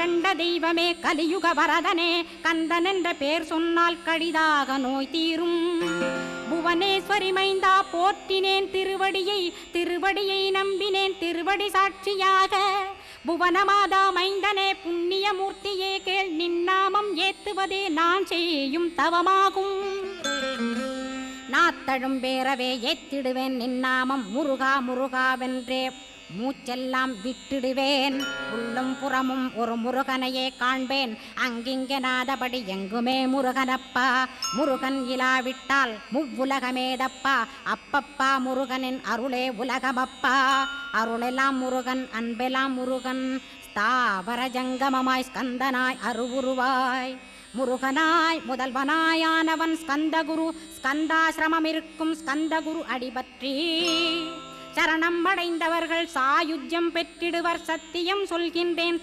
கண்ட தெய்வமே கலியுக வரதனே கந்தன் என்ற பேர் சொன்னால் கடிதாக நோய் தீரும். புவனேஸ்வரி மைந்தா போற்றினேன் திருவடியை நம்பினேன் திருவடி சாட்சியாக. புவனமாதா மைந்தனே புண்ணிய மூர்த்தியே கேள் நின்னாமம் ஏத்துவதே நான் செய்யும் தவமாகும். நாத்தழும் பேரவே ஏத்திடுவேன் நின்னாமம் முருகா முருகாவென்றே மூச்செல்லாம் விட்டுடுவேன். உள்ளும் புறமும் ஒரு முருகனையே காண்பேன் அங்கிங்கெனாதபடி எங்குமே முருகனப்பா. முருகன் இலாவிட்டால் முவ்வுலகமேதப்பா. அப்பப்பா முருகனின் அருளே உலகமப்பா. அருளெல்லாம் முருகன் அன்பெல்லாம் முருகன் ஸ்தாவர ஜங்கமமாய் ஸ்கந்தனாய் அருவுருவாய் முருகனாய் முதல்வனாயானவன் ஸ்கந்தகுரு. ஸ்கந்தாசிரமம் இருக்கும் ஸ்கந்தகுரு அடிபற்றி சரணம் அடைந்தவர்கள் சாயுஜ்யம் பெற்றிடுவர் சத்தியம் சொல்கின்றேன்